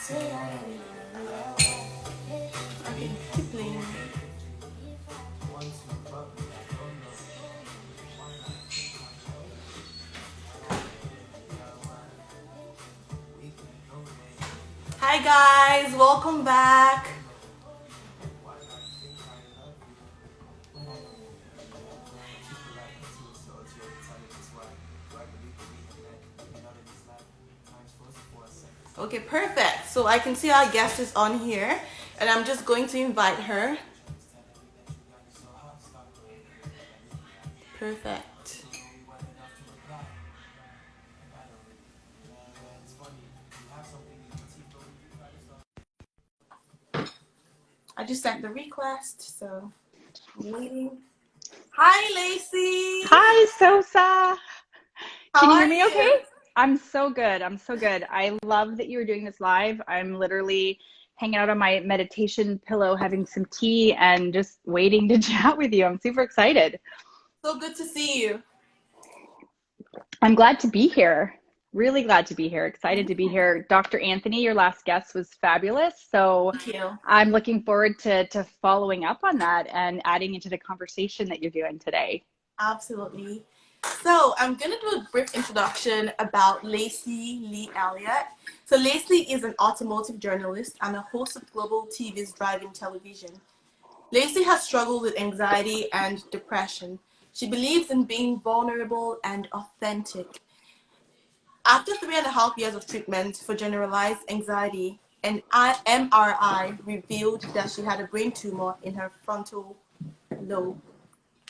Okay, keep playing. Hi guys, welcome back. Okay, perfect. So I can see our guest is on here, and I'm just going to invite her. Perfect. I just sent the request, so I'm waiting. Hi, Lacey. Hi, Sosa. How Can you are hear me okay? you? I'm so good. I'm so good. I love that you were doing this live. I'm literally hanging out on my meditation pillow, having some tea, and just waiting to chat with you. I'm super excited. So good to see you. I'm glad to be here. Really glad to be here. Excited to be here. Dr. Anthony, your last guest was fabulous. So Thank you. I'm looking forward to following up on that and adding into the conversation that you're doing today. Absolutely. So I'm gonna do a brief introduction about Lacey Lee Elliott. So Lacey is an automotive journalist and a host of Global TV's Driving Television. Lacey has struggled with anxiety and depression. She believes in being vulnerable and authentic. After 3.5 years of treatment for generalized anxiety, an MRI revealed that she had a brain tumor in her frontal lobe.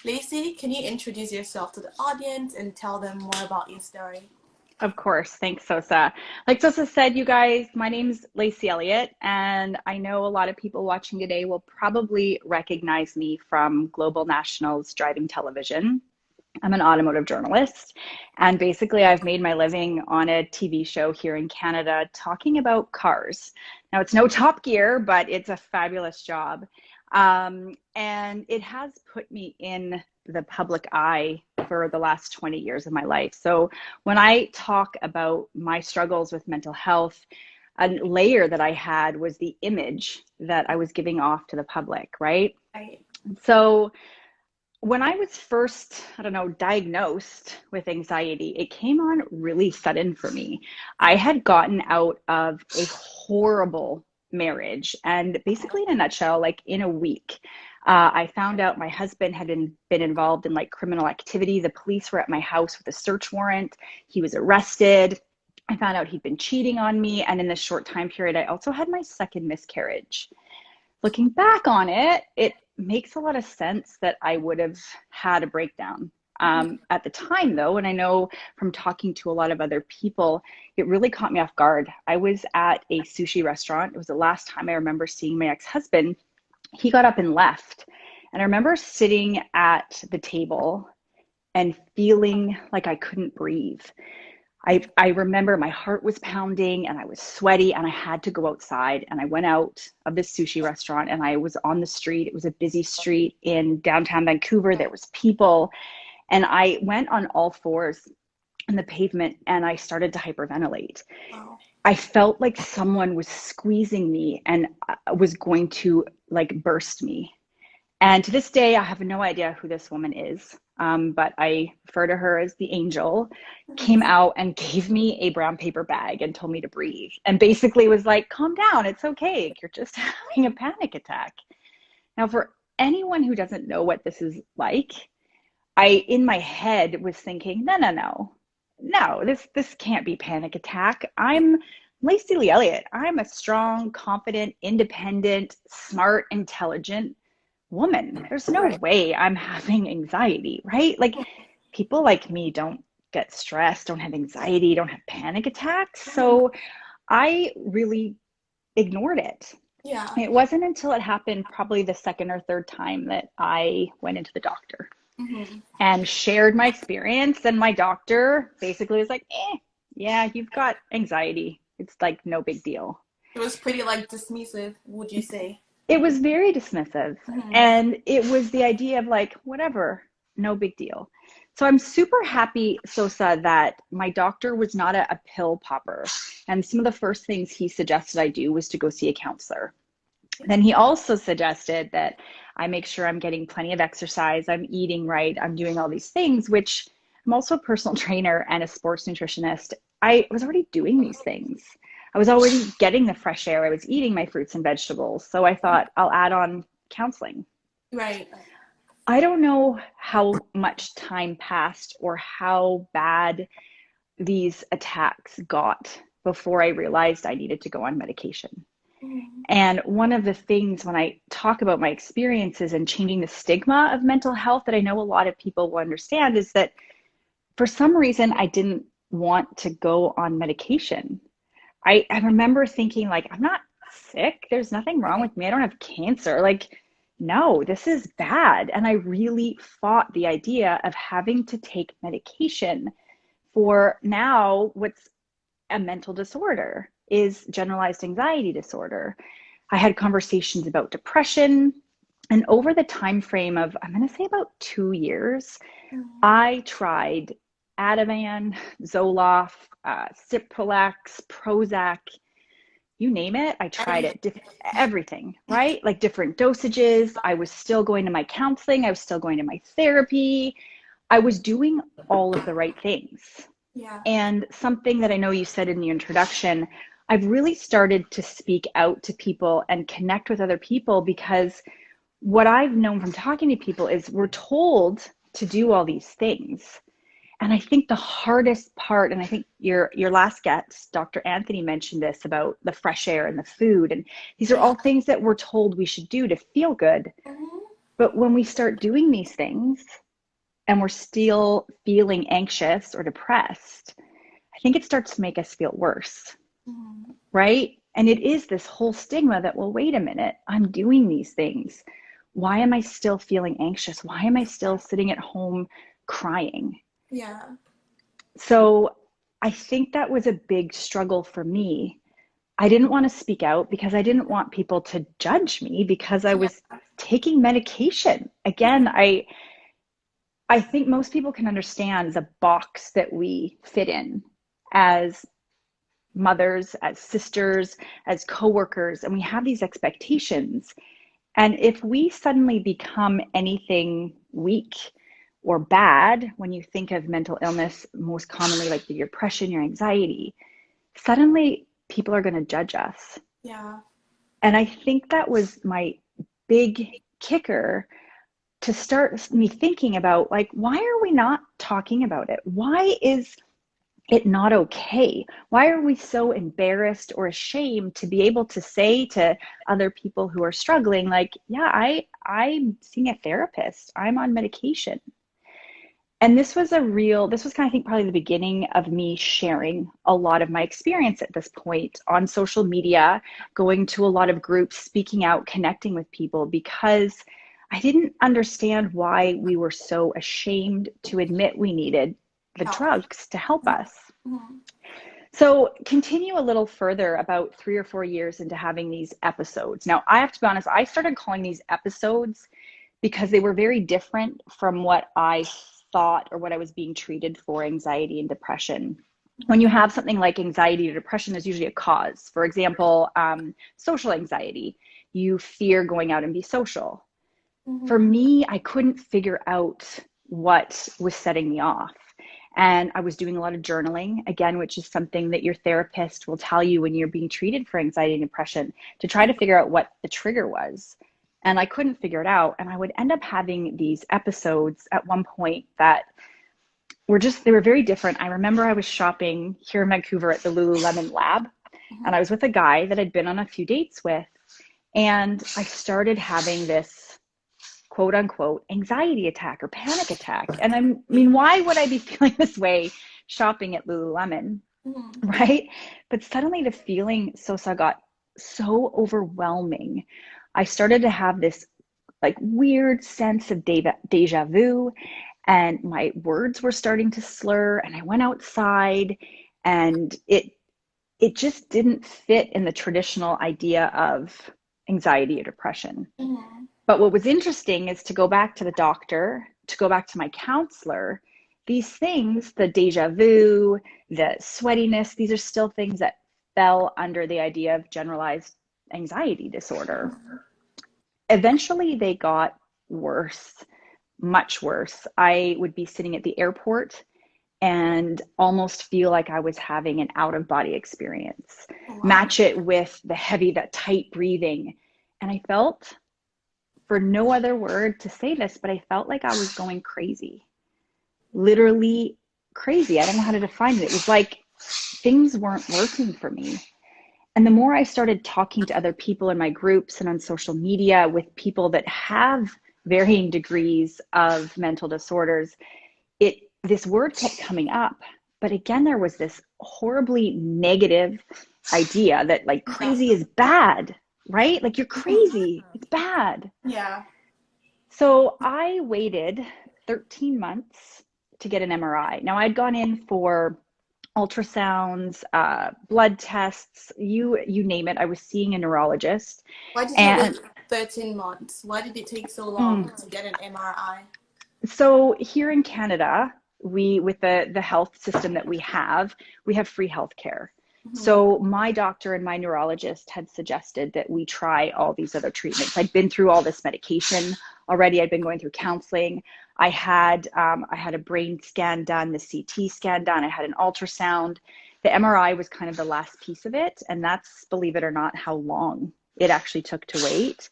Lacey, can you introduce yourself to the audience and tell them more about your story? Of course. Thanks, Sosa. Like Sosa said, you guys, my name's Lacey Elliott, and I know a lot of people watching today will probably recognize me from Global National's Driving Television. I'm an automotive journalist, and basically, I've made my living on a TV show here in Canada talking about cars. Now, it's no Top Gear, but it's a fabulous job. And it has put me in the public eye for the last 20 years of my life. So when I talk about my struggles with mental health, a layer that I had was the image that I was giving off to the public, right? Right. So when I was first, I don't know, diagnosed with anxiety, it came on really sudden for me. I had gotten out of a horrible marriage, and basically, in a nutshell, like in a week, I found out my husband had been involved in like criminal activity. The police were at my house with a search warrant. He was arrested. I found out he'd been cheating on me. And in this short time period, I also had my second miscarriage. Looking back on it, it makes a lot of sense that I would have had a breakdown. At the time, though, and I know from talking to a lot of other people, it really caught me off guard. I was at a sushi restaurant. It was the last time I remember seeing my ex-husband. He got up and left. And I remember sitting at the table and feeling like I couldn't breathe. I remember my heart was pounding and I was sweaty and I had to go outside, and I went out of this sushi restaurant and I was on the street. It was a busy street in downtown Vancouver. There was people, and I went on all fours on the pavement and I started to hyperventilate. Wow. I felt like someone was squeezing me and was going to like burst me. And to this day, I have no idea who this woman is, but I refer to her as the angel, came out and gave me a brown paper bag and told me to breathe. And basically was like, calm down, it's okay. You're just having a panic attack. Now, for anyone who doesn't know what this is like, I, in my head, was thinking, no, this can't be panic attack. I'm Lacey Lee Elliott. I'm a strong, confident, independent, smart, intelligent woman. There's no Right. way I'm having anxiety, right? Like people like me don't get stressed, don't have anxiety, don't have panic attacks. So I really ignored it. Yeah. It wasn't until it happened probably the second or third time that I went into the doctor Mm-hmm. and shared my experience. And my doctor basically was like, yeah, you've got anxiety. It's like no big deal. It was pretty like dismissive, would you say? It was very dismissive. Mm-hmm. And it was the idea of like, whatever, no big deal. So I'm super happy, Sosa, that my doctor was not a pill popper. And some of the first things he suggested I do was to go see a counselor. Then he also suggested that I make sure I'm getting plenty of exercise, I'm eating right, I'm doing all these things, which I'm also a personal trainer and a sports nutritionist. I was already doing these things. I was already getting the fresh air. I was eating my fruits and vegetables. So I thought I'll add on counseling. Right. I don't know how much time passed or how bad these attacks got before I realized I needed to go on medication. Mm. And one of the things when I talk about my experiences and changing the stigma of mental health that I know a lot of people will understand is that for some reason I didn't want to go on medication. I remember thinking, like, I'm not sick. There's nothing wrong with me. I don't have cancer. Like, no, this is bad. And I really fought the idea of having to take medication for now what's a mental disorder is generalized anxiety disorder. I had conversations about depression, and over the time frame of, I'm going to say about 2 years, Mm. I tried Ativan, Zoloft, Cipralex, Prozac, you name it. I tried Everything. it, everything, right? Like different dosages. I was still going to my counseling. I was still going to my therapy. I was doing all of the right things. Yeah. And something that I know you said in the introduction, I've really started to speak out to people and connect with other people because what I've known from talking to people is we're told to do all these things. And I think the hardest part, and I think your last guest, Dr. Anthony, mentioned this about the fresh air and the food. And these are Yeah. all things that we're told we should do to feel good. Mhm. But when we start doing these things and we're still feeling anxious or depressed, I think it starts to make us feel worse, Mhm. right? And it is this whole stigma that, well, wait a minute, I'm doing these things. Why am I still feeling anxious? Why am I still sitting at home crying? Yeah. So I think that was a big struggle for me. I didn't want to speak out because I didn't want people to judge me because I Yeah. was taking medication. Again, I think most people can understand the box that we fit in as mothers, as sisters, as coworkers, and we have these expectations. And if we suddenly become anything weak or bad, when you think of mental illness, most commonly like your depression, your anxiety, suddenly people are going to judge us. Yeah. And I think that was my big kicker to start me thinking about, like, why are we not talking about it? Why is it not okay? Why are we so embarrassed or ashamed to be able to say to other people who are struggling, like, yeah, I'm seeing a therapist, I'm on medication? And this was kind of, I think, probably the beginning of me sharing a lot of my experience at this point on social media, going to a lot of groups, speaking out, connecting with people, because I didn't understand why we were so ashamed to admit we needed the Help. drugs to help us. Mhm. So, continue a little further about 3 or 4 years into having these episodes. Now, I have to be honest, I started calling these episodes because they were very different from what I thought or what I was being treated for anxiety and depression. When you have something like anxiety or depression, there's usually a cause. For example, social anxiety. You fear going out and be social. For Mhm. me, I couldn't figure out what was setting me off. And I was doing a lot of journaling, again, which is something that your therapist will tell you when you're being treated for anxiety and depression, to try to figure out what the trigger was. And I couldn't figure it out. And I would end up having these episodes at one point that they were very different. I remember I was shopping here in Vancouver at the Lululemon Lab, and I was with a guy that I'd been on a few dates with. And I started having this quote unquote anxiety attack or panic attack. And why would I be feeling this way shopping at Lululemon? Mhm. Right? But suddenly the feeling, Sosa, got so overwhelming. I started to have this like weird sense of deja vu, and my words were starting to slur, and I went outside, and it just didn't fit in the traditional idea of anxiety or depression. Mhm. But what was interesting is to go back to the doctor, to go back to my counselor, these things, the deja vu, the sweatiness, these are still things that fell under the idea of generalized anxiety disorder. Eventually, they got worse, much worse. I would be sitting at the airport and almost feel like I was having an out of body experience. Wow. Match it with the heavy, that tight breathing. And I felt, for no other word to say this, but I felt like I was going crazy. Literally crazy. I don't know how to define it. It was like things weren't working for me. And the more I started talking to other people in my groups and on social media with people that have varying degrees of mental disorders, this word kept coming up. But again, there was this horribly negative idea that like Yeah. crazy is bad, right? Like you're crazy, it's bad. Yeah. So I waited 13 months to get an MRI. Now I'd gone in for ultrasounds, blood tests, you name it. I was seeing a neurologist. Why did you wait And 13 months? Why did it take so mm, long to get an MRI? so here in Canada, we, with the health system that we have free health care. Mm-hmm. So my doctor and my neurologist had suggested that we try all these other treatments. I'd been through all this medication already. I'd been going through counseling. I had a brain scan done, the CT scan done. I had an ultrasound. The MRI was kind of the last piece of it, and that's, believe it or not, how long it actually took to wait.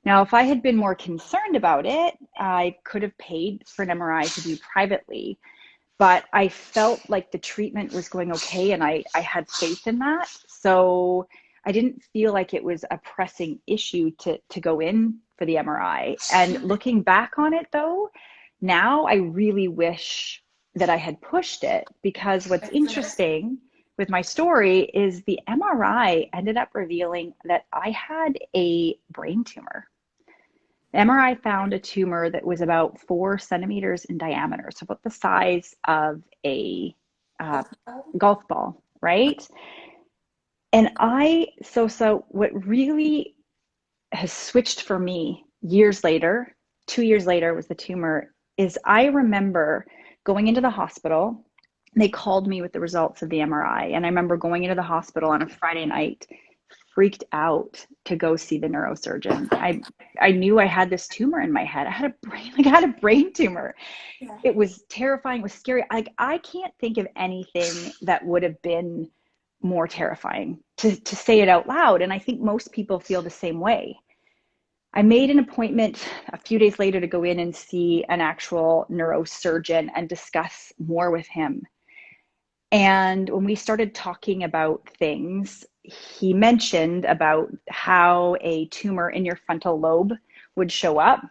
Now, if I had been more concerned about it, I could have paid for an MRI to do privately, but I felt like the treatment was going okay, and I had faith in that. So I didn't feel like it was a pressing issue to go in for the MRI. And looking back on it, though, now I really wish that I had pushed it, because what's interesting with my story is the MRI ended up revealing that I had a brain tumor. The MRI found a tumor that was about 4 centimeters in diameter, so about the size of a uh, golf ball, right? And so what really has switched for me years later, 2 years later was the tumor, is I remember going into the hospital. They called me with the results of the MRI. And I remember going into the hospital on a Friday night, freaked out to go see the neurosurgeon. I knew I had this tumor in my head. I had a brain tumor. Yeah. It was terrifying, it was scary. Like I can't think of anything that would have been more terrifying to say it out loud. And I think most people feel the same way. I made an appointment a few days later to go in and see an actual neurosurgeon and discuss more with him. And when we started talking about things, he mentioned about how a tumor in your frontal lobe would show up.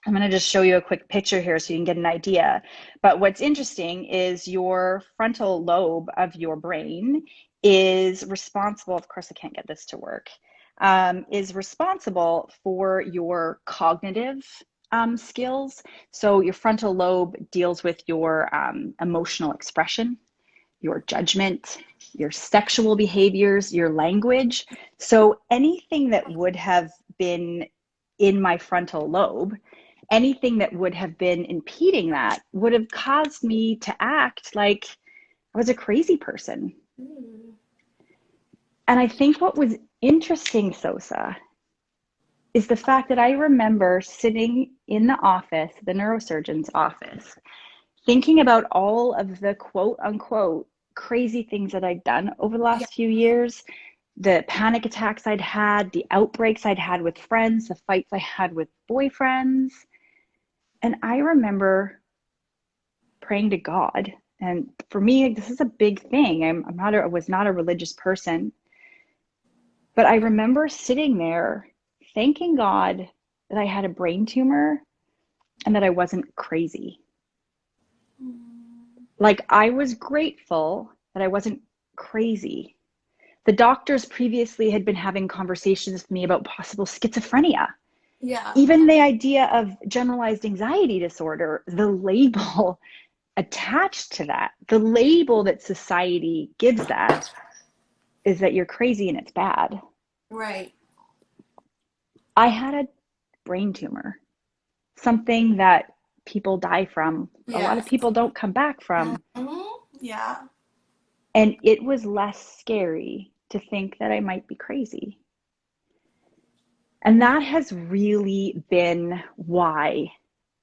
I'm going to just show you a quick picture here so you can get an idea. But what's interesting is your frontal lobe of your brain is responsible, of course I can't get this to work, is responsible for your cognitive skills. So your frontal lobe deals with your emotional expression, your judgment, your sexual behaviors, your language. So anything that would have been in my frontal lobe, anything that would have been impeding that would have caused me to act like I was a crazy person. And I think what was interesting, Sosa, is the fact that I remember sitting in the office, the neurosurgeon's office, thinking about all of the quote unquote crazy things that I'd done over the Yeah. last few years, the panic attacks I'd had, the outbreaks I'd had with friends, the fights I had with boyfriends. And I remember praying to God. And for me, this is a big thing. I was not a religious person, but I remember sitting there thanking God that I had a brain tumor and that I wasn't crazy. Like I was grateful that I wasn't crazy. The doctors previously had been having conversations with me about possible schizophrenia. Yeah. Even the idea of generalized anxiety disorder, the label attached to that, the label that society gives that is that you're crazy and it's bad. Right. I had a brain tumor, something that people die from, a lot of Yes. people don't come back from. Yeah. And it was less scary to think that I might be crazy. And that has really been why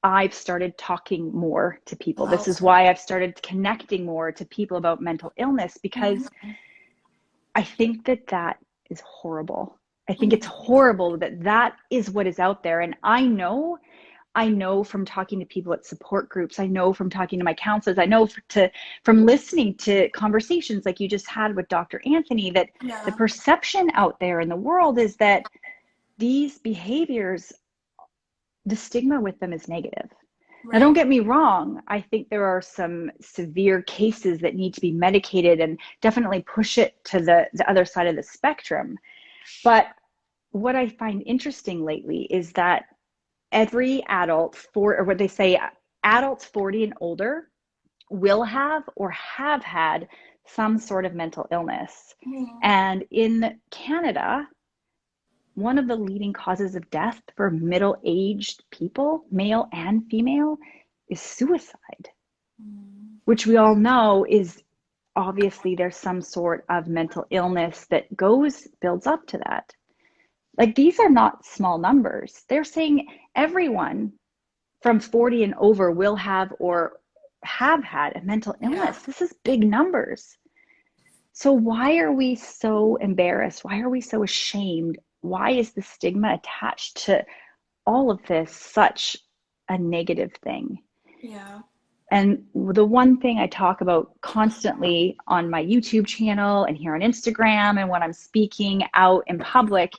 I've started talking more to people. This is About. why I've started connecting more to people about mental illness, because I think that that is horrible. I think it's horrible that that is what is out there. And I know from talking to people at support groups, I know from talking to my counselors, I know from listening to conversations like you just had with Dr. Anthony, that the Yeah. perception out there in the world is that these behaviors, the stigma with them is negative. Now, don't Right. get me wrong. I think there are some severe cases that need to be medicated and definitely push it to the other side of the spectrum. But what I find interesting lately is that every adult, or what they say, adults 40 and older will have or have had some sort of mental illness. And in Canada, one of the leading causes of death for middle-aged people, male and female, is suicide, which we all know is obviously there's some sort of mental illness that builds up to that. Like, these are not small numbers. They're saying everyone from 40 and over will have or have had a mental Yeah. illness. This is big numbers. So why are we so embarrassed? Why are we so ashamed? Why is the stigma attached to all of this such a negative thing? Yeah. And the one thing I talk about constantly on my YouTube channel and here on Instagram and when I'm speaking out in public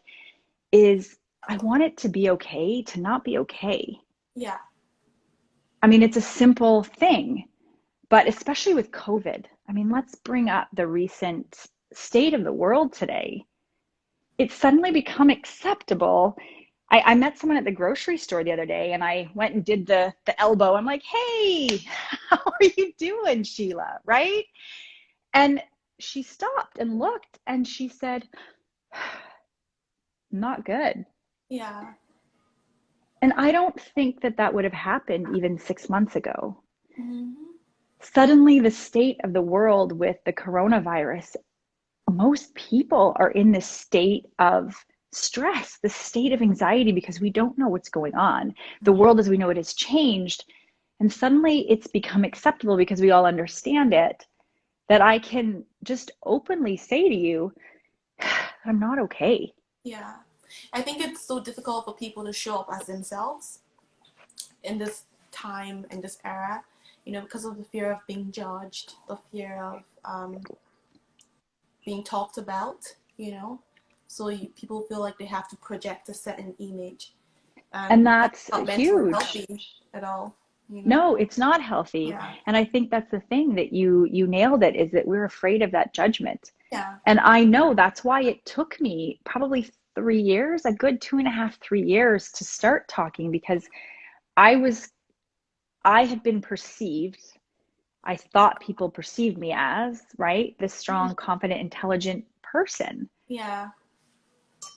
is I want it to be okay to not be okay. Yeah. I mean, it's a simple thing, but especially with COVID, I mean, let's bring up the recent state of the world today. It's suddenly become acceptable. I met someone at the grocery store the other day and I went and did the elbow. I'm like, hey, how are you doing, Sheila? Right? And she stopped and looked and she said, not good. Yeah. And I don't think that that would have happened even 6 months ago. Mm-hmm. Suddenly, the state of the world with the coronavirus, most people are in this state of stress, the state of anxiety, because we don't know what's going on. The world as we know it has changed. And suddenly it's become acceptable because we all understand it, that I can just openly say to you, I'm not okay. Yeah. I think it's so difficult for people to show up as themselves in this time, in this era, because of the fear of being judged, the fear of being talked about, So people feel like they have to project a certain image. And And that's that's not meant for huge. healthy at all. No, it's not healthy. Yeah. And I think that's the thing that you nailed it, is that we're afraid of that judgment. Yeah. And I know that's why it took me probably 3 years, a good 2.5, 3 years to start talking, because I had been perceived, I thought people perceived me as, right, this strong, confident, intelligent person. Yeah.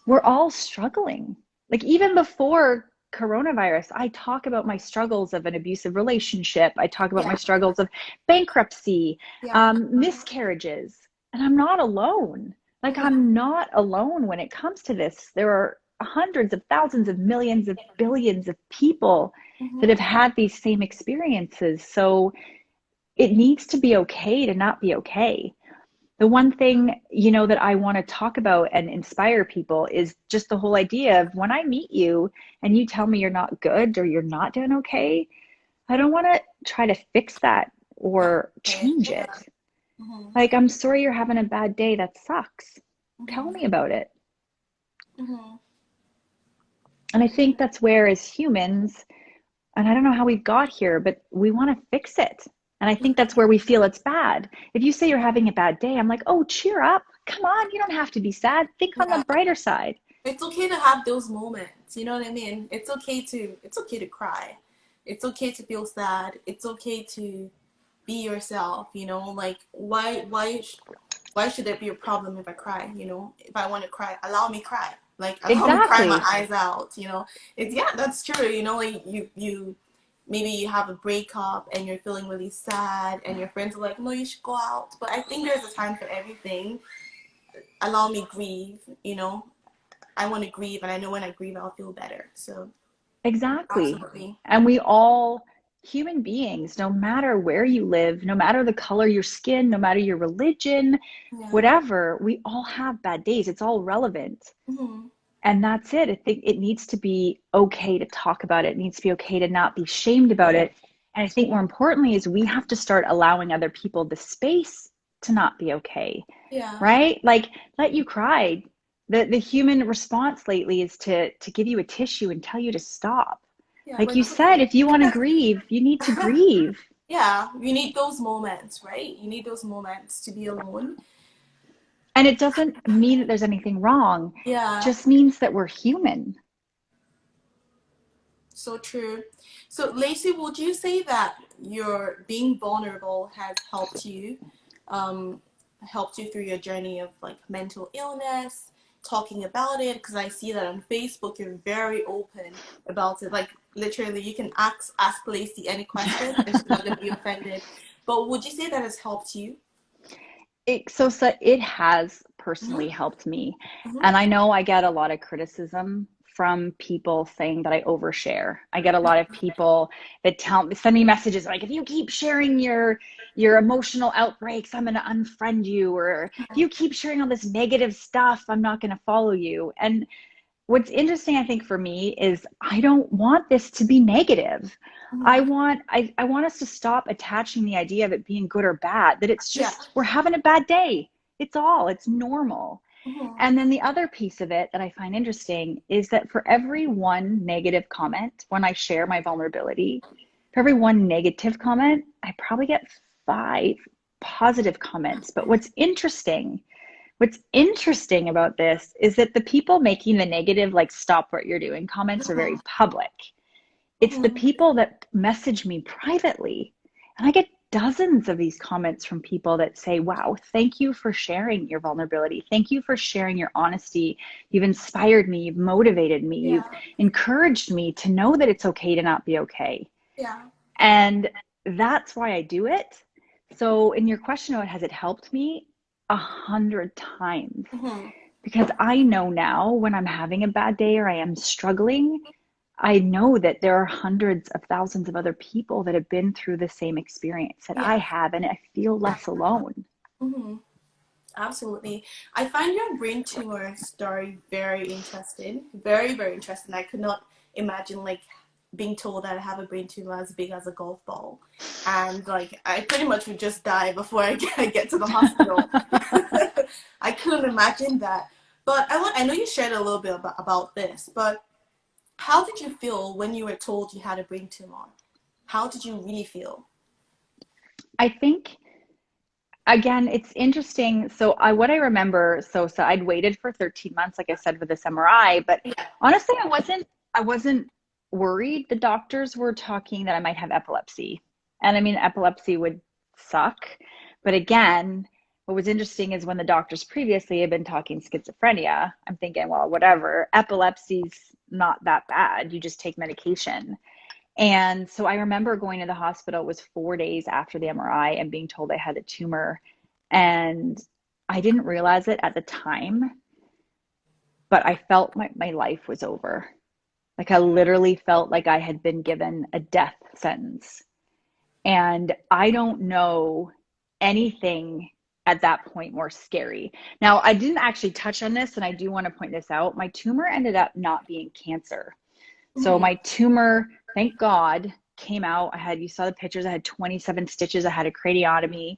We're all struggling. Like, even before coronavirus, I talk about my struggles of an abusive relationship. I talk about my Yeah. struggles of bankruptcy, Yeah. miscarriages, and I'm not alone. Like, I'm not alone when it comes to this. There are hundreds of thousands of millions of billions of people that have had these same experiences. So it needs to be okay to not be okay. The one thing, that I want to talk about and inspire people is just the whole idea of, when I meet you and you tell me you're not good or you're not doing okay, I don't want to try to fix that or Okay. change Yeah. it. Like, I'm sorry you're having a bad day. That sucks. Tell me about it. And I think that's where, as humans, and I don't know how we got here, but we want to fix it. And I think that's where we feel it's bad. If you say you're having a bad day, I'm like, oh, cheer up. Come on, you don't have to be sad. Think on Yeah. the brighter side. It's okay to have those moments. You know what I mean? It's okay to cry. It's okay to feel sad. It's okay to be yourself. Like, why should there be a problem if I cry? If I want to cry, allow me cry. Like, allow me cry my Exactly. eyes out. It's, yeah, that's true. Like, maybe you have a breakup and you're feeling really sad and your friends are like, no, you should go out. But I think there's a time for everything. Allow me grieve, you know. I want to grieve, and I know when I grieve I'll feel better. So Exactly. absolutely. And we all, human beings, no matter where you live, no matter the color of your skin, no matter your religion, Yeah. whatever, we all have bad days. It's all relevant. Mm-hmm. And that's it. I think it needs to be okay to talk about it. It needs to be okay to not be shamed about it. And I think more importantly is we have to start allowing other people the space to not be okay, Yeah. right? Like, let you cry. The human response lately is to give you a tissue and tell you to stop. Yeah, Like but you it's said, okay. if you want to grieve, you need to grieve. Yeah, you need those moments, right? You need those moments to be alone. And it doesn't mean that there's anything wrong. It Yeah, just means that we're human. so true. So, Lacey, would you say that your being vulnerable has um, helped you through your journey of like mental illness, talking about it? Because I see that on Facebook, you're very open about it. Like literally, you can ask Lacey any question, and she's not gonna be offended. But would you say that has helped you? So it has Mm-hmm, personally helped me. mm-hmm, And I know I get a lot of criticism from people saying that I overshare. I get a lot of people that send me messages like, if you keep sharing your emotional outbreaks, I'm going to unfriend you, or if you keep sharing all this negative stuff, I'm not going to follow you. And what's interesting, I think, for me is I don't want this to be negative. mm-hmm. I want us to stop attaching the idea of it being good or bad, that it's Yeah. just we're having a bad day. It's normal. Mm-hmm. And then the other piece of it that I find interesting is that for every one negative comment, when I share my vulnerability, for every one negative comment, I probably get 5 positive comments. But what's interesting about this is that the people making the negative, like, stop what you're doing comments are very public. It's the Mm-hmm. people that message me privately. And I get dozens of these comments from people that say, wow, thank you for sharing your vulnerability. Thank you for sharing your honesty. You've inspired me. You've motivated me. You've Yeah. encouraged me to know that it's okay to not be okay. Yeah. And that's why I do it. So, in your question about has it helped me? 100 times. Mm-hmm. Because I know now when I'm having a bad day or I am struggling, I know that there are hundreds of thousands of other people that have been through the same experience that I Yeah. have, and I feel less alone. Mm-hmm. Absolutely. I find your brain tumor story very interesting. Very, very interesting. I could not imagine like being told that I have a brain tumor as big as a golf ball. And like I pretty much would just die before I get to the hospital. I couldn't imagine that. But I know you shared a little bit about this, but how did you feel when you were told you had a brain tumor? How did you really feel? I think, again, it's interesting. So what I remember, so I'd waited for 13 months, like I said, with this MRI, but Yeah. honestly, I wasn't worried. The doctors were talking that I might have epilepsy. And I mean, epilepsy would suck. But again, what was interesting is when the doctors previously had been talking schizophrenia, I'm thinking, well, whatever, epilepsy's not that bad. You just take medication. And so I remember going to the hospital, it was 4 days after the MRI, and being told I had a tumor. And I didn't realize it at the time, but I felt my life was over. Like I literally felt like I had been given a death sentence. And I don't know anything at that point more scary. Now, I didn't actually touch on this, and I do want to point this out. My tumor ended up not being cancer. So Mm-hmm. my tumor, thank God, came out. You saw the pictures. I had 27 stitches. I had a craniotomy.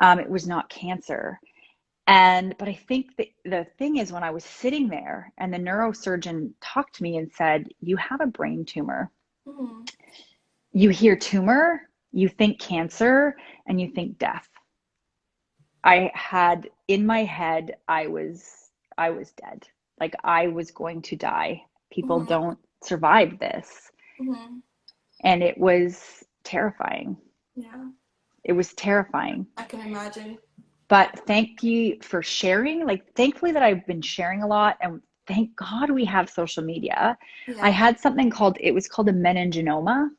It was not cancer. But I think the thing is, when I was sitting there and the neurosurgeon talked to me and said, you have a brain tumor. Mm-hmm. You hear tumor, you think cancer, and you think death. I had in my head, I was dead. Like I was going to die. People Mm-hmm. don't survive this. Mm-hmm. And it was terrifying. Yeah, It was terrifying. I can imagine. But thank you for sharing. Like, thankfully that I've been sharing a lot, and thank God we have social media. I Yeah. had something called, it was called a meningioma.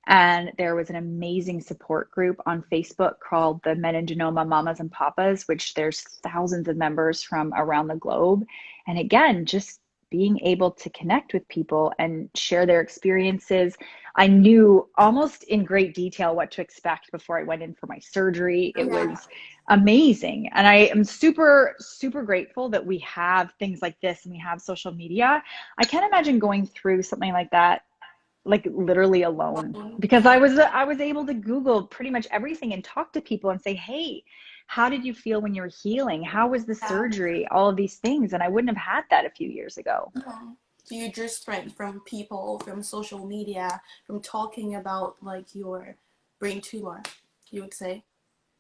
And there was an amazing support group on Facebook called the Meningioma Mamas and Papas, which there's thousands of members from around the globe. And again, just being able to connect with people and share their experiences. I knew almost in great detail what to expect before I went in for my surgery. It Yeah. was amazing. And I am super, super grateful that we have things like this and we have social media. I can't imagine going through something like that, like literally alone, because Yeah. I was able to Google pretty much everything and talk to people and say, hey, how did you feel when you were healing? How was the Yeah. surgery? All of these things. And I wouldn't have had that a few years ago. So you drew strength from people, from social media, from talking about like your brain tumor, you would say?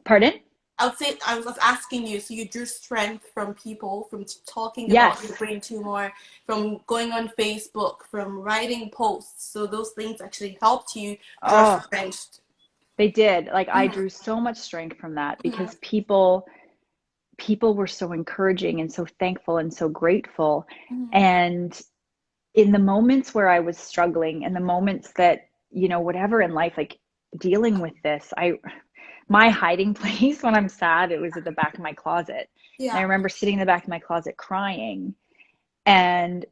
Pardon? I would say I was asking you, so you drew strength from people, from talking about your Yes, brain tumor, from going on Facebook, from writing posts. So those things actually helped you draw oh, strength. they did. Like I Mm-hmm. drew so much strength from that Mm-hmm. because people were so encouraging and so thankful and so grateful. And in the moments where I was struggling and the moments that, whatever in life, like dealing with this, my hiding place when I'm sad, it was at the back of my closet. And I Yeah. remember sitting in the back of my closet crying and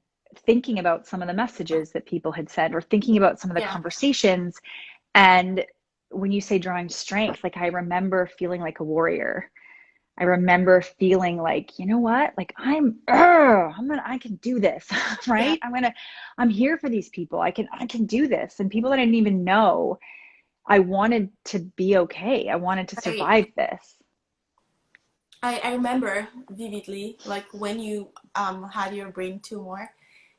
thinking about some of the messages that people had said or thinking about some of the Yeah. conversations. And when you say drawing strength, like I remember feeling like a warrior. I remember feeling like, you know what? Like I can do this, Yeah. right? I'm here for these people. I can do this. And people that I didn't even know, I wanted to be okay. I wanted to I survive this. I remember vividly, like when you had your brain tumor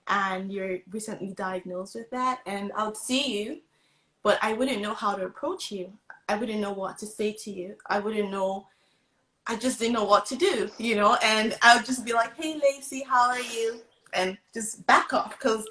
and you're recently diagnosed with that, and I would see you, but I wouldn't know how to approach you. I wouldn't know what to say to you. I wouldn't know. I just didn't know what to do, and I would just be like, "Hey, Lacey, how are you?" and just back off because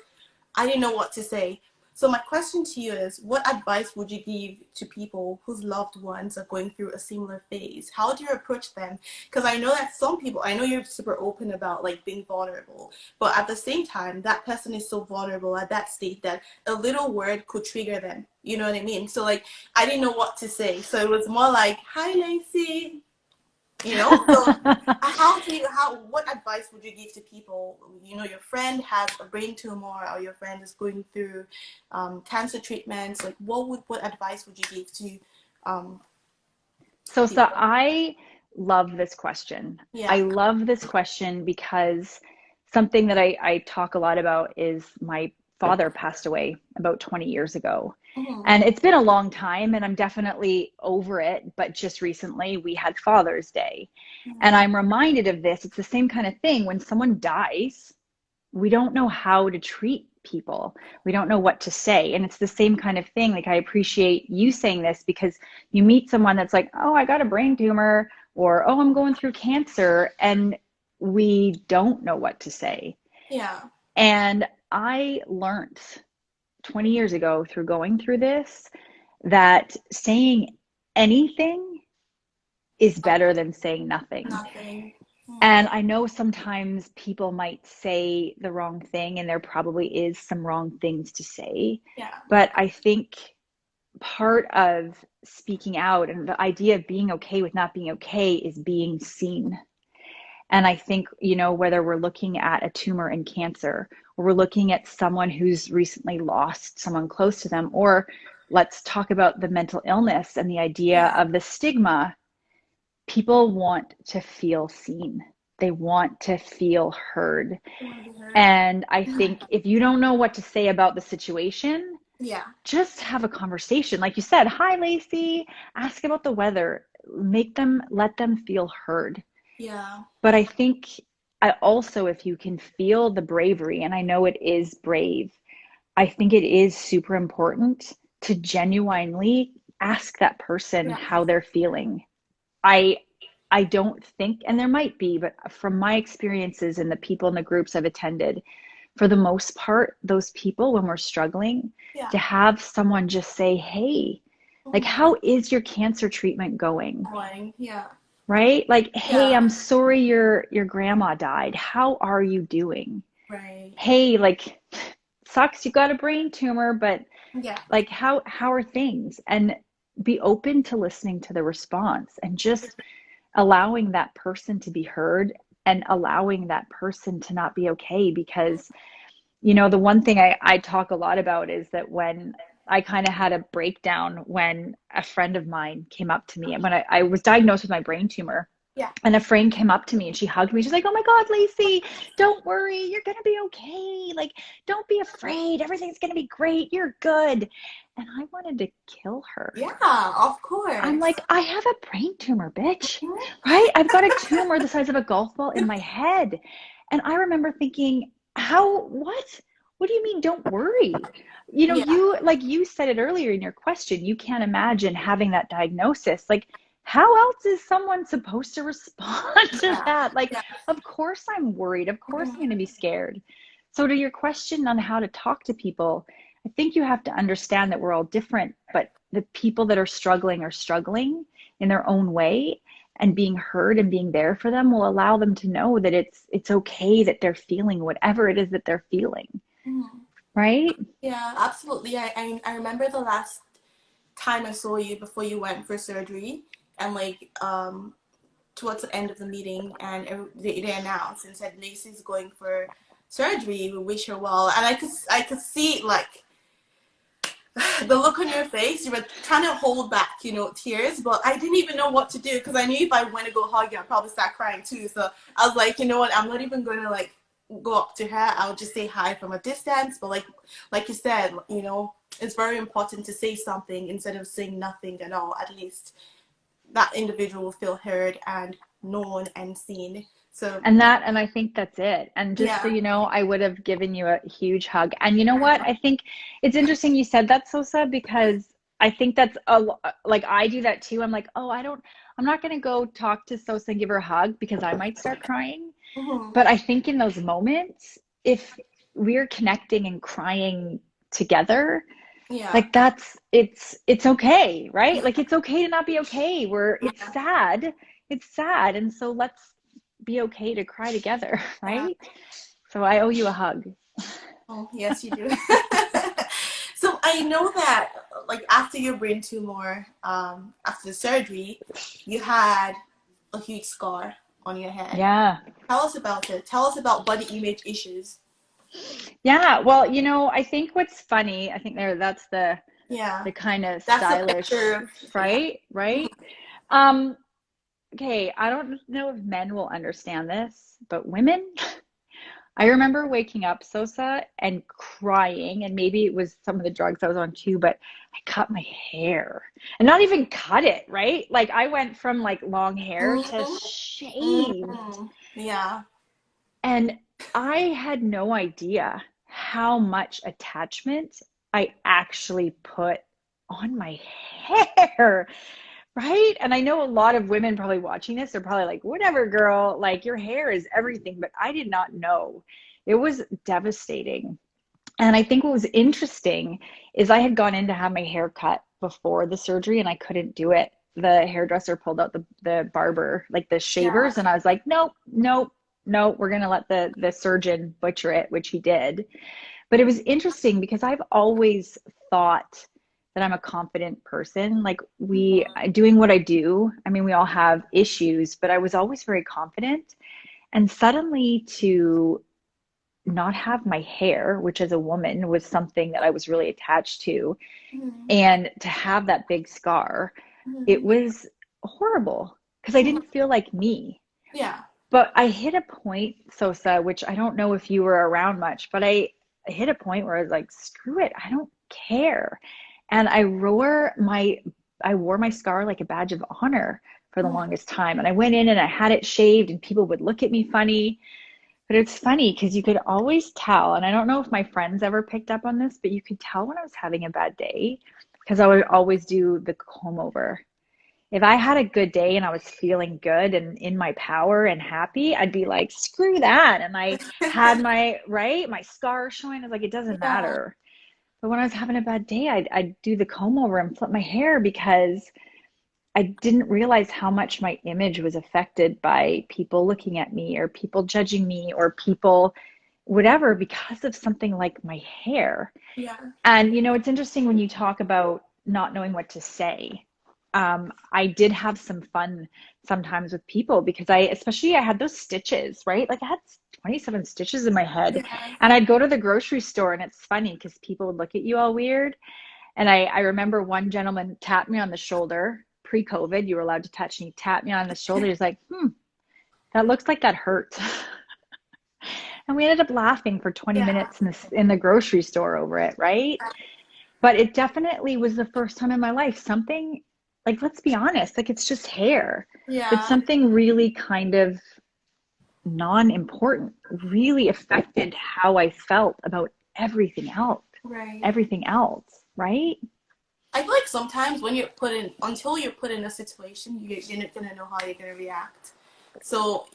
I didn't know what to say. So my question to you is, what advice would you give to people whose loved ones are going through a similar phase? How do you approach them? Because I know that some people, I know you're super open about like being vulnerable, but at the same time, that person is so vulnerable at that state that a little word could trigger them. You know what I mean? So like, I didn't know what to say. So it was more like, "Hi, Lacey," So what advice would you give to people? Your friend has a brain tumor, or your friend is going through cancer treatments. Like, what advice would you give to um, So people? I love this question. I Yeah. love this question because something that I talk a lot about is my father passed away about 20 years ago. Mm-hmm. And it's been a long time, and I'm definitely over it. But just recently, we had Father's Day. And I'm reminded of this. It's the same kind of thing. When someone dies, we don't know how to treat people. We don't know what to say. And it's the same kind of thing. Like, I appreciate you saying this because you meet someone that's like, oh, I got a brain tumor, or oh, I'm going through cancer, and we don't know what to say. Yeah. And I learned 20 years ago through going through this that saying anything is better than saying nothing. Nothing. And I know sometimes people might say the wrong thing, and there probably is some wrong things to say. Yeah. But I think part of speaking out and the idea of being okay with not being okay is being seen. And I think, whether we're looking at a tumor and cancer, or we're looking at someone who's recently lost someone close to them, or let's talk about the mental illness and the idea Yeah. of the stigma. People want to feel seen. They want to feel heard. You want to be heard. And I think if you don't know what to say about the situation, Yeah. just have a conversation. Like you said, hi, Lacey, ask about the weather, let them feel heard. Yeah. But I think I also, if you can feel the bravery, and I know it is brave, I think it is super important to genuinely ask that person Yeah. how they're feeling. I I don't think, and there might be, but from my experiences and the people in the groups I've attended, for the most part, those people, when we're struggling, Yeah. to have someone just say, hey, like, Mm-hmm. how is your cancer treatment going? Yeah. Right? Like, hey, Yeah. I'm sorry your grandma died. How are you doing? Right. Hey, like, sucks you got a brain tumor, but Yeah. Like how are things? And be open to listening to the response and just allowing that person to be heard and allowing that person to not be okay. Because the one thing I talk a lot about is that when I kind of had a breakdown when a friend of mine came up to me and when I was diagnosed with my brain tumor. Yeah. And a friend came up to me and she hugged me. She's like, "Oh my God, Lacey, don't worry. You're going to be okay. Like, don't be afraid. Everything's going to be great. You're good." And I wanted to kill her. Yeah, of I'm course. like, I have a brain tumor, bitch, right? I've got a tumor the size of a golf ball in my head. And I remember thinking, what? What do you mean, don't worry? Yeah. Like you said it earlier in your question, you can't imagine having that diagnosis. Like, how else is someone supposed to respond to Yeah. that? Like, Yeah. of course I'm worried. Of course I'm Mhm. going to be scared. So, to your question on how to talk to people, I think you have to understand that we're all different, but the people that are struggling in their own way, and being heard and being there for them will allow them to know that it's okay that they're feeling whatever it is that they're feeling, Mhm. right? Yeah, absolutely. I remember the last time I saw you before you went for surgery, and like towards the end of the meeting, and they announced and said Lacey's going for surgery. We wish her well, and I could see like the look on your face. You were trying to hold back, tears, but I didn't even know what to do because I knew if I went to go hug you, I'd probably start crying too. So I was like, you know what? I'm not even going to like go up to her. I'll just say hi from a distance. But like you said, it's very important to say something instead of saying nothing at all. At least that individual will feel heard and known and seen. So And I think that's it. And just so yeah, you know, I would have given you a huge hug. And you know what? I think it's interesting you said that, Sosa, because I think that's like I do that too. I'm like, oh, I'm not going to go talk to Sosa and give her a hug because I might start crying. hmm, But I think in those moments, if we're connecting and crying together, yeah, like it's okay, right? Like it's okay to not be okay. It's yeah, sad. It's sad. And so let's be okay to cry together, yeah. right? So I owe you a hug. Oh, yes, you do. So I know that, like, after your brain tumor, after the surgery, you had a huge scar on your head. Yeah. Tell us about it. Tell us about body image issues. Yeah. Well, I think what's funny, I think that's Yeah, the kind of that's a picture stylish of, yeah. fright, Mhm. right? Okay, I don't know if men will understand this, but women, I remember waking up, Sosa, and crying, and maybe it was some of the drugs I was on too, but I cut my hair. And not even cut it, right? Like I went from like long hair to Mhm. shaved. Mhm. Yeah. And I had no idea how much attachment I actually put on my hair. Right? And I know a lot of women probably watching this are probably like, whatever, girl, like your hair is everything. But I did not know. It was devastating. And I think what was interesting is I had gone in to have my hair cut before the surgery and I couldn't do it. The hairdresser pulled out the barber, like the Yeah. shavers, and I was like, nope, nope, nope, we're gonna let the surgeon butcher it, which he did. But it was interesting because I've always thought that I'm a confident person. Like Mhm. doing what I do, I mean, we all have issues, but I was always very confident. And suddenly to not have my hair, which as a woman was something that I was really attached to, Mhm. and to have that big scar, it Mhm. was horrible because I Mhm. didn't feel like me. Yeah. But I hit a point, Sosa, which I don't know if you were around much, but I hit a point where I was like, screw it, I don't care. And I wore my scar like a badge of honor for the Mhm. longest time. And I went in and I had it shaved and people would look at me funny. But it's funny because you could always tell, and I don't know if my friends ever picked up on this, but you could tell when I was having a bad day because I would always do the comb over. If I had a good day and I was feeling good and in my power and happy, I'd be like, screw that. And I had my scar showing. I was like, it doesn't Yeah. matter. But when I was having a bad day, I'd do the comb over and flip my hair because I didn't realize how much my image was affected by people looking at me or people judging me or people whatever because of something like my hair. Yeah. And, it's interesting when you talk about not knowing what to say. I did have some fun sometimes with people because especially I had those stitches, right? Like I had 27 stitches in my head. Yeah. And I'd go to the grocery store and it's funny because people would look at you all weird. And I remember one gentleman tapped me on the shoulder pre-COVID. You were allowed to touch and he tapped me on the shoulder. He's like, that looks like that hurts. And we ended up laughing for 20 Yeah. minutes in the grocery store over it, right? But it definitely was the first time in my life something like, let's be honest, like it's just hair, but Yeah. something really kind of non-important really affected how I felt about everything else, Right. everything else, right? I feel like sometimes when you're put in, until you're put in a situation, you're not gonna know how you're gonna react. So,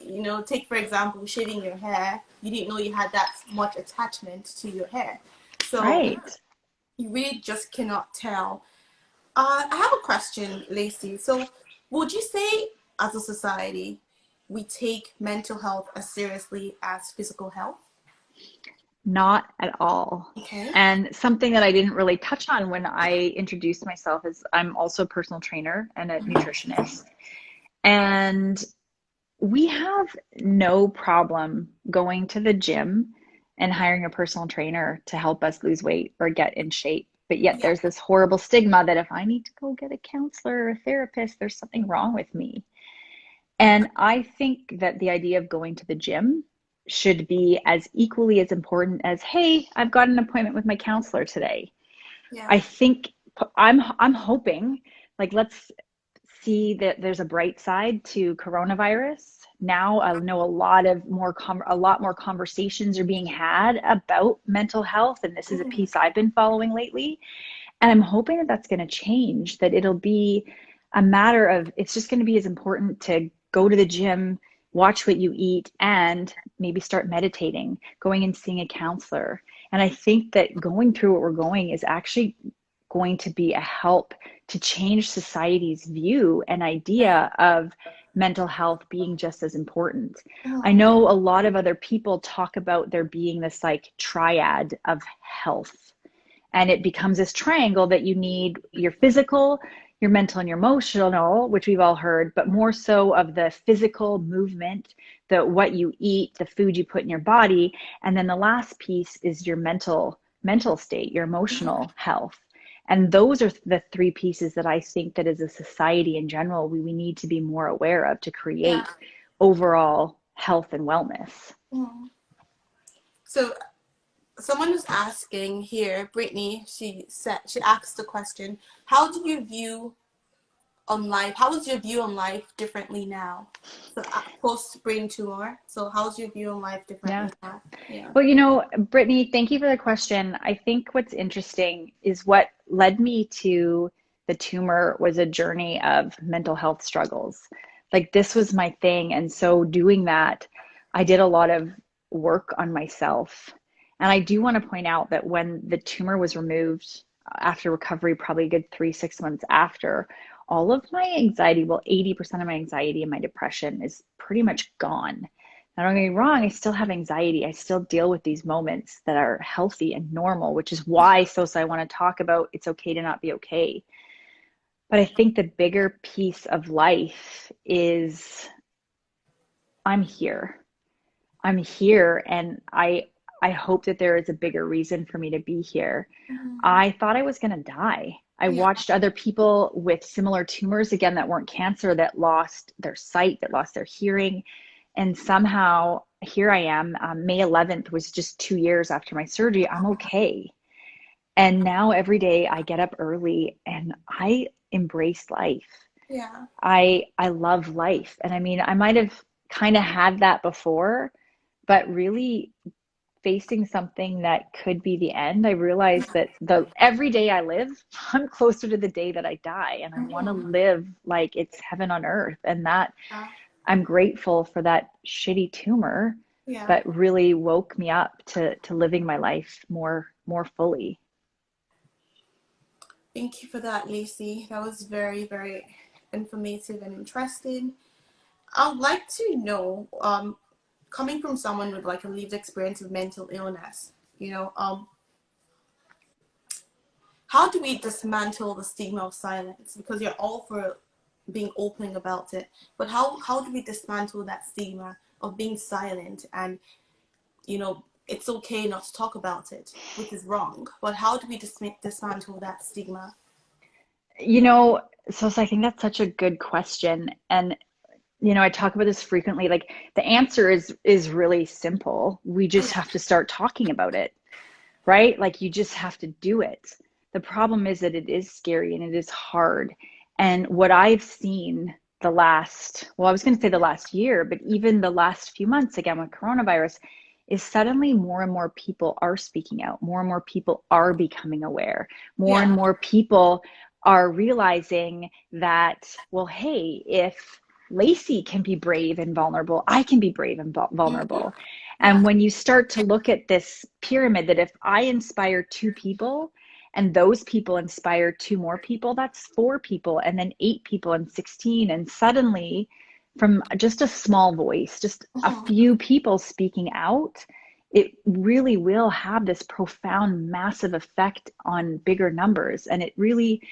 take for example, shaving your hair. You didn't know you had that much attachment to your hair. So, Right. you really just cannot tell. I have a question, Lacey. So, would you say as a society, we take mental health as seriously as physical health? Not at all. Okay. And something that I didn't really touch on when I introduced myself is I'm also a personal trainer and a nutritionist. And we have no problem going to the gym and hiring a personal trainer to help us lose weight or get in shape. But yet Yeah. there's this horrible stigma that if I need to go get a counselor or a therapist, there's something wrong with me. And I think that the idea of going to the gym should be as equally as important as, hey, I've got an appointment with my counselor today. Yeah. I think I'm hoping, like, let's see that there's a bright side to coronavirus. Now I know a lot more conversations are being had about mental health, and this is a Mhm. piece I've been following lately. And I'm hoping that that's going to change, that it'll be a matter of it's just going to be as important to go to the gym, watch what you eat, and maybe start meditating, going and seeing a counselor. And I think that going through what we're going is actually going to be a help to change society's view and Right. idea of mental health being just as important. I Mhm. know a lot of other people talk about there being this like triad of health, and it becomes this triangle that you need your physical, your mental, and your emotional, which we've all heard, but more so of the physical movement, the what you eat, the food you put in your body, and then the last piece is your mental state, your emotional health. And those are the three pieces that I think that as a society in general, we need to be more aware of to Yeah. create overall health and wellness. Mhm. So someone was asking here, Brittany, she asked the question, how do you view on life? How is your view on life differently now? So post brain tumor. So how's your view on life Yeah. differently now? Yeah. Well, Brittany, thank you for the question. I think what's interesting is what led me to the tumor was a journey of mental health struggles. Like this was my thing. And so doing that, I did a lot of work on myself. And I do want to point out that when the tumor was removed after recovery, probably a good 3, 6 months after, all of my anxiety, well, 80% of my anxiety and my depression is pretty much gone. Now, don't get me wrong, I still have anxiety. I still deal with these moments that are healthy and normal, which is why, Sosa, I want to talk about it's okay to not be okay. But I think the bigger piece of life is I'm here. I'm here, and I hope that there is a bigger reason for me to be here. Mhm. I thought I was going to die. I Yeah. watched other people with similar tumors, again, that weren't cancer, that lost their sight, that lost their hearing. And somehow here I am. May 11th was just 2 years after my surgery. I'm okay. And now every day I get up early and I embrace life. Yeah. I love life. And I mean, I might have kind of had that before, but really facing something that could be the end, I realized that the every day I live, I'm closer to the day that I die, and I want to Mhm. live like it's heaven on earth. And that Yeah. I'm grateful for that shitty tumor, Yeah. but really woke me up to living my life more fully. Thank you for that, Lacey. That was very, very informative and interesting. I'd like to know, coming from someone with like a lived experience of mental illness, you know, how do we dismantle the stigma of silence? Because you're all for being open about it, but how do we dismantle that stigma of being silent and, you know, it's okay not to talk about it, which is wrong, but how do we dismantle that stigma? You know, so I think that's such a good question. And I talk about this frequently. Like the answer is really simple. We just Yeah. have to start talking about it, right? Like you just have to do it. The problem is that it is scary and it is hard. And what I've seen the last, well, I was going to say the last year, but even the last few months, again with coronavirus, is suddenly more and more people are speaking out. More and more people are becoming aware. More and Yeah. more people are realizing that, well, hey, if Lacey can be brave and vulnerable, I can be brave and Mm-hmm. vulnerable. Yeah. And when you start to look at this pyramid, that if I inspire two people and those people inspire two more people, that's four people, and then eight people, and 16. And suddenly, from just a small voice, just a Mm-hmm. few people speaking out, it really will have this profound, massive effect on bigger numbers. And it really,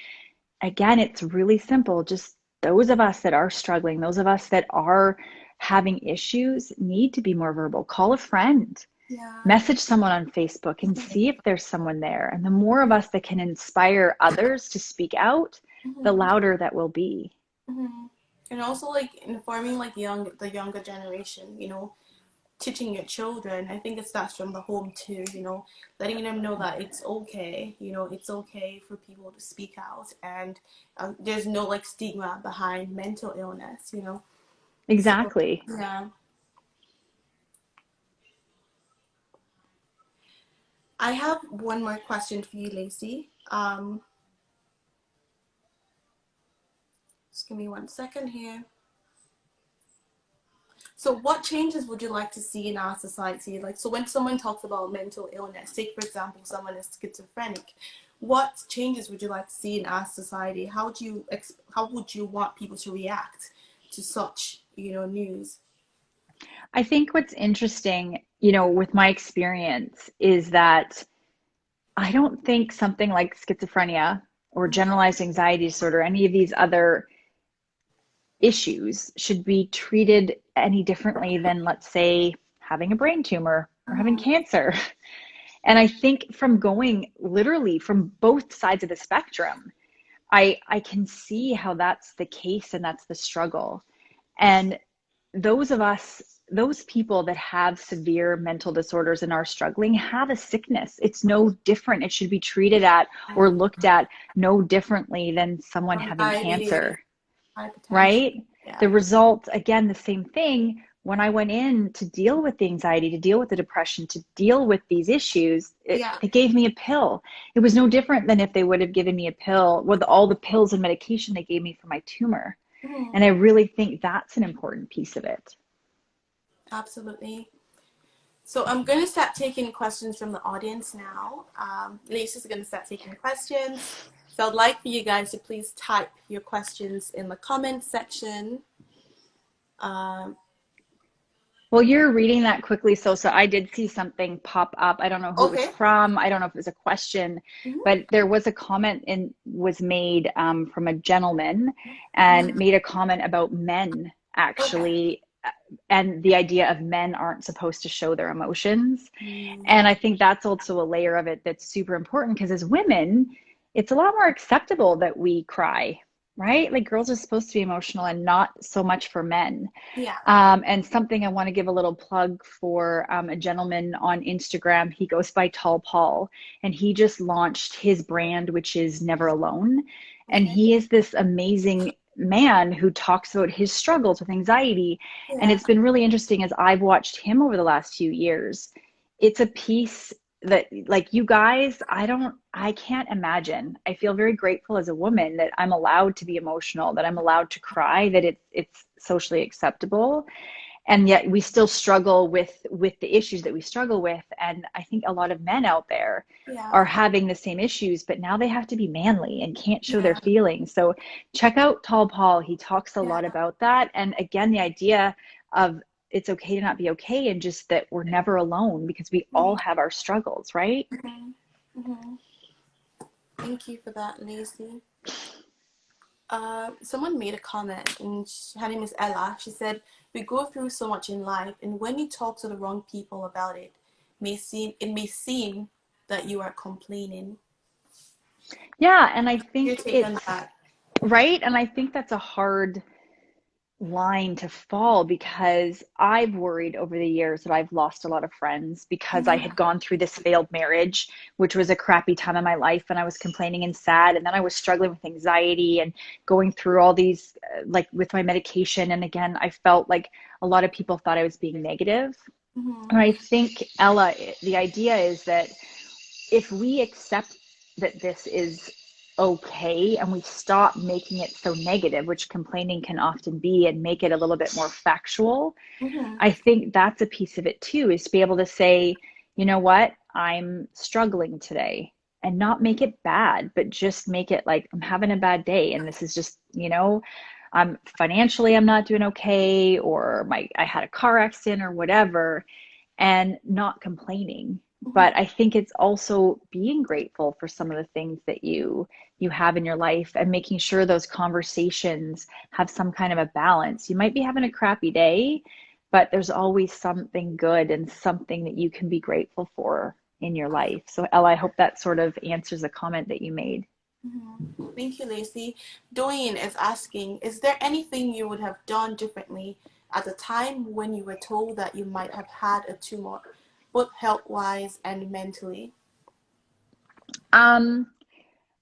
again, it's really simple. Just those of us that are struggling, those of us that are having issues need to be more verbal. Call a friend, Yeah. message someone on Facebook and see if there's someone there. And the more of us that can inspire others to speak out, the Mm-hmm. louder that will be. Mm-hmm. And also like informing like the younger generation, you know, teaching your children. I think it starts from the home too, you know, letting them know that it's okay, you know, it's okay for people to speak out, and there's no like stigma behind mental illness, you know. So Exactly. yeah, I have one more question for you, Lacey. Just give me 1 second here. So what changes would you like to see in our society? Like, so when someone talks about mental illness, take for example, someone is schizophrenic, what changes would you like to see in our society? How would you want people to react to such, you know, news? I think what's interesting, with my experience is that I don't think something like schizophrenia or generalized anxiety disorder, any of these other issues should be treated any differently than, let's say, having a brain tumor or having Mm-hmm. cancer. And I think from going literally from both sides of the spectrum, I can see how that's the case and that's the struggle. And those of us, those people that have severe mental disorders and are struggling have a sickness. It's no different. It should be treated at or looked at no differently than someone having Diabetes, cancer, hypertension, right? yeah, The result, again, the same thing. When I went in to deal with the anxiety, to deal with the depression, to deal with these issues, yeah. they gave me a pill. It was no different than if they would have given me a pill with all the pills and medication they gave me for my tumor. Mm-hmm. And I really think that's an important piece of it. Absolutely. So I'm going to start taking questions from the audience now. Lisa's going to start taking questions. So I'd like for you guys to please type your questions in the comment section. Um, Well, you're reading that quickly, so I did see something pop up. I don't know who it was okay. from. I don't know if it was a question, Mm-hmm. but there was a comment was made from a gentleman and made a comment about men Okay. actually, and the idea of men aren't supposed to show their emotions. Mm, And I think that's also a layer of it that's super important because as women, it's a lot more acceptable that we cry, right? Like girls are supposed to be emotional and not so much for men. yeah. And something I want to give a little plug for a gentleman on Instagram. He goes by Tall Paul, and he just launched his brand, which is Never Alone. And Okay. he is this amazing man who talks about his struggles with anxiety. And Yeah. it's been really interesting as I've watched him over the last few years. It's a piece that, like, you guys, I can't imagine. I feel very grateful as a woman that I'm allowed to be emotional, that I'm allowed to cry, that it's socially acceptable. And yet we still struggle with the issues that we struggle with. And I think a lot of men out there Yeah. are having the same issues, but now they have to be manly and can't show their Yeah. feelings. So check out Tall Paul. He talks a Yeah. lot about that. And again, the idea of it's okay to not be okay, and just that we're never alone because we all Mhm. have our struggles, right? Mhm. Mhm. Thank you for that, Lacey. Someone made a comment, and her name is Ella. She said, "We go through so much in life, and when you talk to the wrong people about it, may seem that you are complaining." Yeah, and I Your think take on it's that? right, and I think that's a hard line to fall, because I've worried over the years that I've lost a lot of friends because I Mhm. had gone through this failed marriage, which was a crappy time in my life, and I was complaining and sad, and then I was struggling with anxiety and going through all these like with my medication, and again I felt like a lot of people thought I was being negative. And Mhm. I think, Ella, the idea is that if we accept that this is okay and we stop making it so negative, which complaining can often be, and make it a little bit more factual, Mhm. I think that's a piece of it too, is to be able to say, you know what, I'm struggling today, and not make it bad, but just make it like I'm having a bad day. And this is just, financially, I'm not doing okay, or I had a car accident or whatever, and not complaining. But Mhm. I think it's also being grateful for some of the things that you have in your life, and making sure those conversations have some kind of a balance. You might be having a crappy day, but there's always something good and something that you can be grateful for in your life. So Ella, I hope that sort of answers the comment that you made. Mhm. Thank you, Lacey. Doreen is asking, is there anything you would have done differently at the time when you were told that you might have had a tumor, both health-wise and mentally? Um,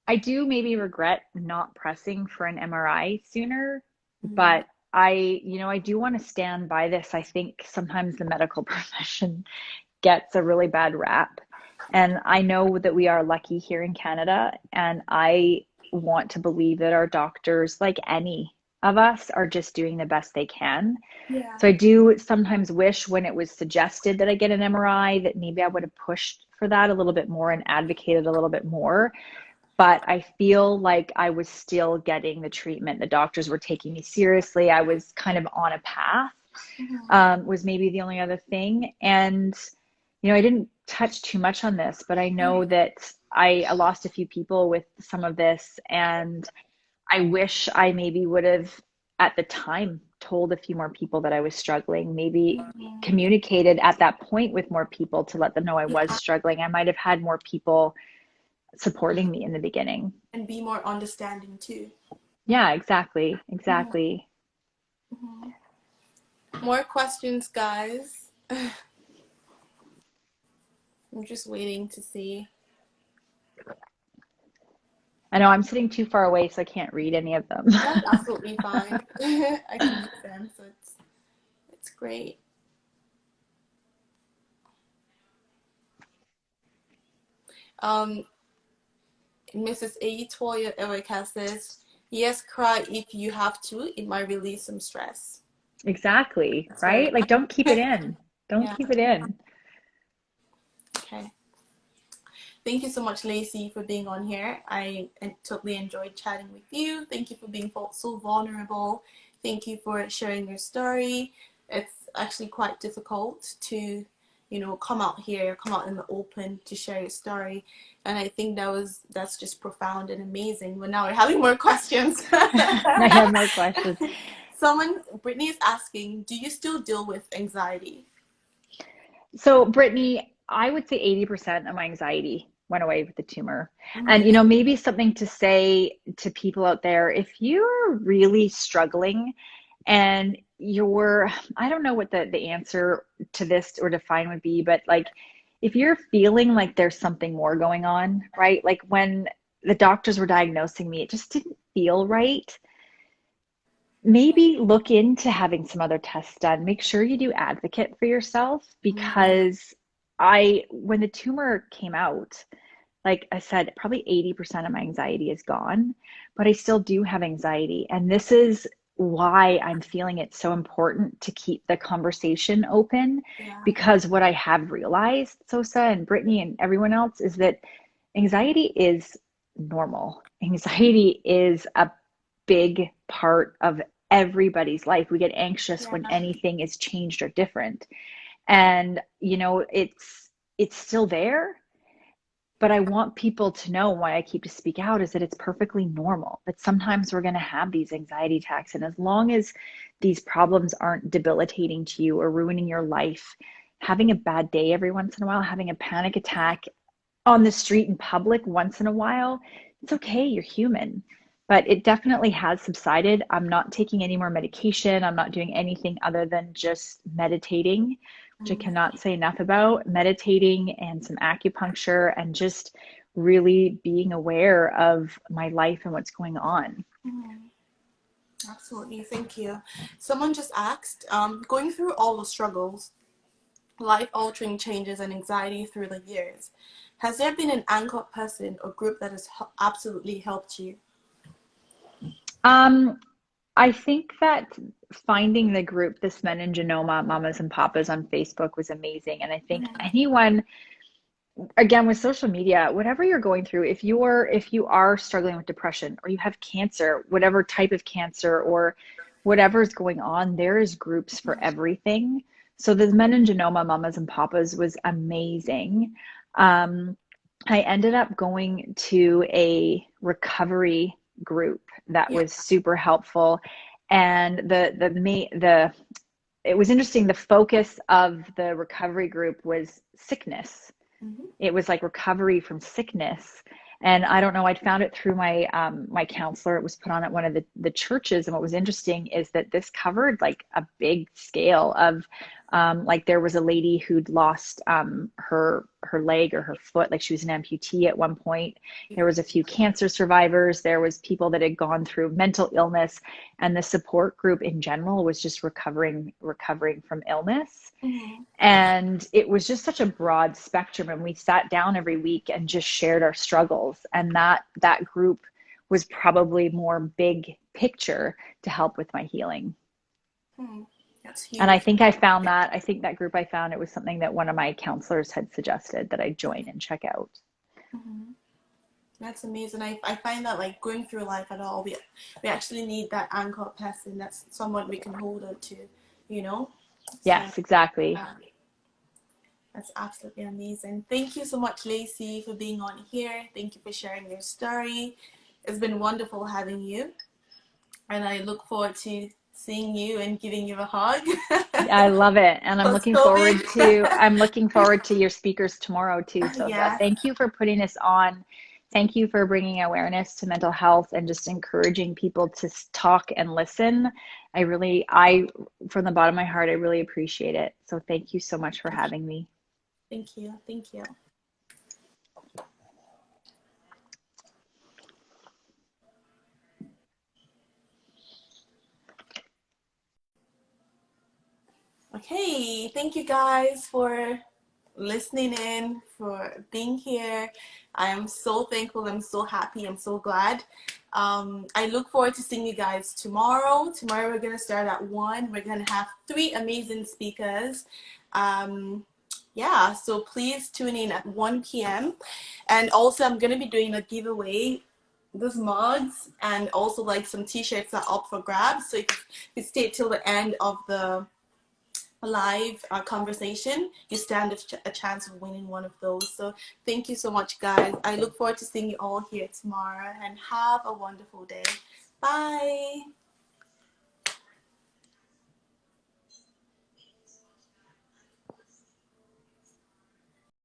I do maybe regret not pressing for an MRI sooner, Mhm. but I do want to stand by this. I think sometimes the medical profession gets a really bad rap. And I know that we are lucky here in Canada, and I want to believe that our doctors, like any of us, are just doing the best they can. Yeah. So I do sometimes wish, when it was suggested that I get an MRI, that maybe I would have pushed for that a little bit more and advocated a little bit more. But I feel like I was still getting the treatment. The doctors were taking me seriously. I was kind of on a path, Mhm. was maybe the only other thing. And, I didn't touch too much on this, but I know that I lost a few people with some of this. And I wish I maybe would have, at the time, told a few more people that I was struggling, maybe Mhm. communicated at that point with more people to let them know I was Yeah, struggling. I might have had more people supporting me in the beginning. and be more understanding too. Yeah, exactly. Mhm. Exactly. Mhm. More questions, guys. I'm just waiting to see. I know I'm sitting too far away, so I can't read any of them. That's absolutely fine. I can read them, so it's great. Um, Mrs. A. Toya Erica says, "Yes, cry if you have to. It might release some stress." Exactly, That's very right? Like, don't keep it in. Don't yeah. keep it in. Okay. Thank you so much, Lacey, for being on here. I totally enjoyed chatting with you. Thank you for being so vulnerable. Thank you for sharing your story. It's actually quite difficult to, come out here, come out in the open to share your story. And I think that's just profound and amazing. But now we're having more questions. I have more questions. Brittany is asking, do you still deal with anxiety? So, Brittany, I would say 80% of my anxiety went away with the tumor. And, Mm-hmm. maybe something to say to people out there, if you're really struggling and I don't know what the answer to this or define would be, but like, if you're feeling like there's something more going on, right? Like when the doctors were diagnosing me, it just didn't feel right. Maybe look into having some other tests done. Make sure you do advocate for yourself, because when the tumor came out, like I said, probably 80% of my anxiety is gone, but I still do have anxiety. And this is why I'm feeling it's so important to keep the conversation open, Yeah. because what I have realized, Sosa and Brittany and everyone else, is that anxiety is normal. Anxiety is a big part of everybody's life. We get anxious when Yeah. anything is changed or different. And, you know, it's still there, but I want people to know, why I keep to speak out, is that it's perfectly normal. That sometimes we're going to have these anxiety attacks. And as long as these problems aren't debilitating to you or ruining your life, having a bad day every once in a while, having a panic attack on the street in public once in a while, it's okay. You're human. But it definitely has subsided. I'm not taking any more medication. I'm not doing anything other than just meditating, which I Mm-hmm. cannot say enough about. Meditating and some acupuncture and just really being aware of my life and what's going on. Absolutely. Thank you. Someone just asked, going through all the struggles, life-altering changes and anxiety through the years, has there been an anchor person or group that has absolutely helped you? Um, I think that finding the group, this Meningioma Mamas and Papas on Facebook, was amazing. And I think anyone, again, with social media, whatever you're going through, if you are struggling with depression or you have cancer, whatever type of cancer or whatever's going on, there is groups for everything. So the Meningioma Mamas and Papas was amazing. Um, I ended up going to a recovery group that Yeah. was super helpful, and the it was interesting. The focus of the recovery group was sickness. Mm-hmm. It was like recovery from sickness. And I don't know, I'd found it through my counselor. It was put on at one of the churches. And what was interesting is that this covered like a big scale of like there was a lady who'd lost her leg or her foot, like she was an amputee at one point. There was a few cancer survivors. There was people that had gone through mental illness, and the support group in general was just recovering from illness. Mm-hmm. And it was just such a broad spectrum. And we sat down every week and just shared our struggles. And that group was probably more big picture to help with my healing. Hmm. That's And I huge. think I think that group I found, it was something that one of my counselors had suggested that I join and check out. Mm-hmm. That's amazing. I find that like going through life at all, we actually need that anchor person. That's someone we can hold on to, you know? So Yes, exactly. um, that's absolutely amazing. Thank you so much, Lacey, for being on here. Thank you for sharing your story. It's been wonderful having you, and I look forward to seeing you and giving you a hug. I love it. And Post COVID. I'm looking forward to your speakers tomorrow too. So Yes. thank you for putting this on. Thank you for bringing awareness to mental health and just encouraging people to talk and listen. From the bottom of my heart, I really appreciate it. So thank you so much for having me. Thank you. Thank you. Okay. Thank you guys for listening in, for being here. I am so thankful. I'm so happy. I'm so glad. I look forward to seeing you guys tomorrow. Tomorrow we're going to start at 1. We're going to have 3 amazing speakers. Yeah, so please tune in at 1 p.m. And also I'm going to be doing a giveaway. Those mugs and also like some t-shirts are up for grabs. So if you stay till the end of the live conversation, you stand a chance of winning one of those. So thank you so much, guys. I look forward to seeing you all here tomorrow, and have a wonderful day. Bye.